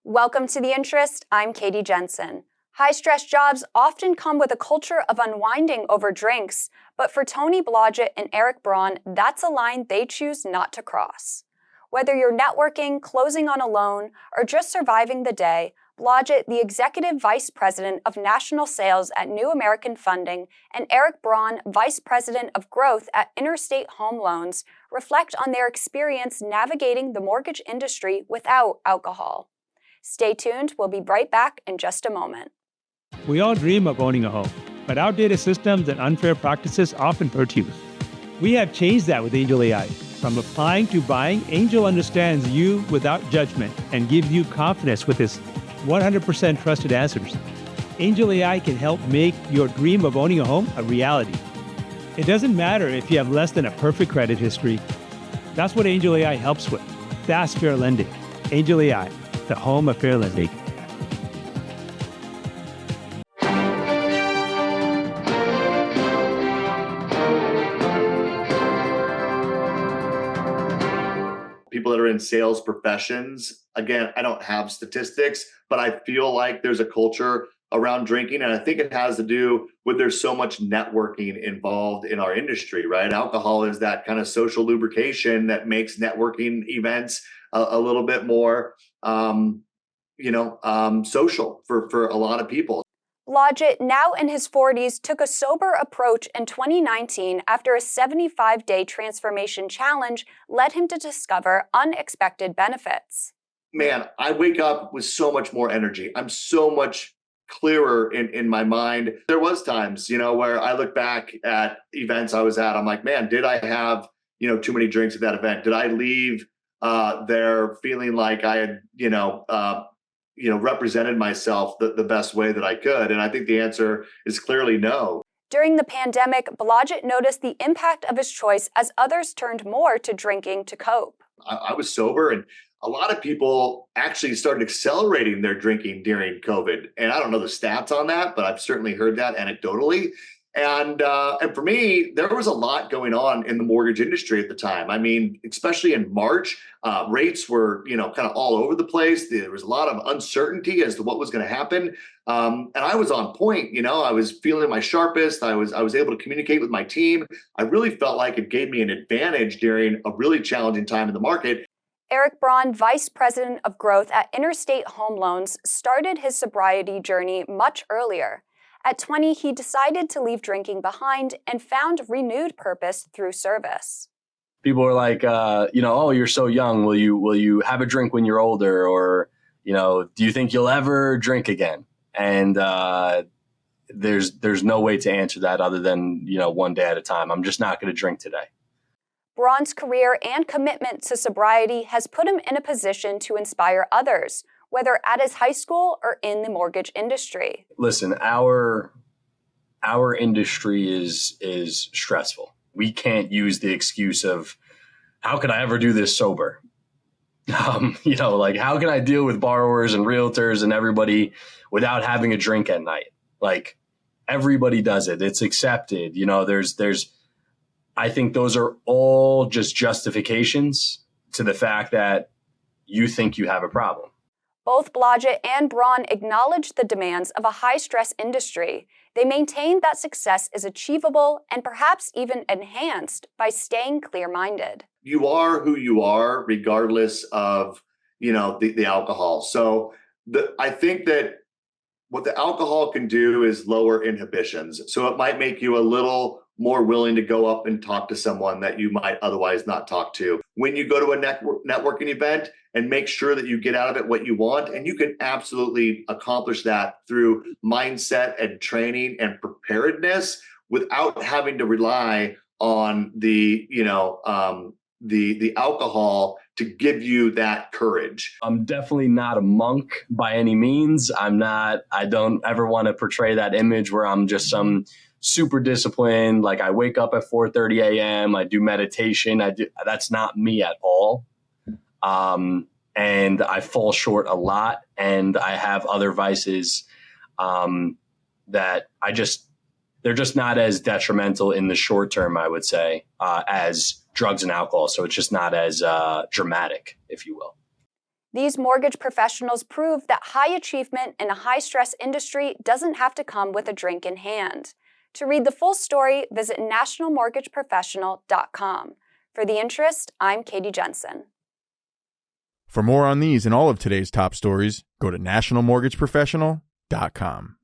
Welcome to The Interest. I'm Katie Jensen. High-stress jobs often come with a culture of unwinding over drinks, but for Tony Blodgett and Eric Braun, that's a line they choose not to cross. Whether you're networking, closing on a loan, or just surviving the day, Blodgett, the Executive Vice President of National Sales at New American Funding, and Eric Braun, Vice President of Growth at Interstate Home Loans, reflect on their experience navigating the mortgage industry without alcohol. Stay tuned. We'll be right back in just a moment. We all dream of owning a home, but outdated systems and unfair practices often hurt you. We have changed that with Angel AI. From applying to buying, Angel understands you without judgment and gives you confidence with his 100% trusted answers. Angel AI can help make your dream of owning a home a reality. It doesn't matter if you have less than a perfect credit history. That's what Angel AI helps with. Fast, fair lending. Angel AI, the home of fair lending. People that are in sales professions, again, I don't have statistics, but I feel like there's a culture around drinking. And I think it has to do with there's so much networking involved in our industry, right? Alcohol is that kind of social lubrication that makes networking events a little bit more, social for a lot of people. Blodgett, now in his 40s, took a sober approach in 2019 after a 75-day transformation challenge led him to discover unexpected benefits. Man, I wake up with so much more energy. I'm so much clearer in my mind. There was times, where I look back at events I was at, I'm like, man, did I have, too many drinks at that event? Did I leave there feeling like I had, represented myself the best way that I could? And I think the answer is clearly no. During the pandemic, Blodgett noticed the impact of his choice as others turned more to drinking to cope. I was sober, and a lot of people actually started accelerating their drinking during COVID. And I don't know the stats on that, but I've certainly heard that anecdotally. And for me, there was a lot going on in the mortgage industry at the time. I mean, especially in March, rates were, kind of all over the place. There was a lot of uncertainty as to what was going to happen. And I was on point, I was feeling my sharpest. I was able to communicate with my team. I really felt like it gave me an advantage during a really challenging time in the market. Eric Braun, Vice President of Growth at Interstate Home Loans, started his sobriety journey much earlier. At 20, he decided to leave drinking behind and found renewed purpose through service. People are like, oh, you're so young. Will you have a drink when you're older? Or, do you think you'll ever drink again? And there's no way to answer that other than, one day at a time. I'm just not going to drink today. Braun's career and commitment to sobriety has put him in a position to inspire others, whether at his high school or in the mortgage industry. Listen, our industry is stressful. We can't use the excuse of, how could I ever do this sober? How can I deal with borrowers and realtors and everybody without having a drink at night? Like, everybody does it. It's accepted. I think those are all just justifications to the fact that you think you have a problem. Both Blodgett and Braun acknowledge the demands of a high-stress industry. They maintain that success is achievable and perhaps even enhanced by staying clear-minded. You are who you are, regardless of, the alcohol. So I think that what the alcohol can do is lower inhibitions. So it might make you a little more willing to go up and talk to someone that you might otherwise not talk to. When you go to a networking event, and make sure that you get out of it what you want. And you can absolutely accomplish that through mindset and training and preparedness without having to rely on the alcohol to give you that courage. I'm definitely not a monk by any means. I don't ever want to portray that image where I'm just some super disciplined, like I wake up at 4:30 a.m. I do meditation. That's not me at all. And I fall short a lot, and I have other vices that they're just not as detrimental in the short term, I would say, as drugs and alcohol. So it's just not as dramatic, if you will. These mortgage professionals prove that high achievement in a high-stress industry doesn't have to come with a drink in hand. To read the full story, visit nationalmortgageprofessional.com. For The Interest, I'm Katie Jensen. For more on these and all of today's top stories, go to nationalmortgageprofessional.com.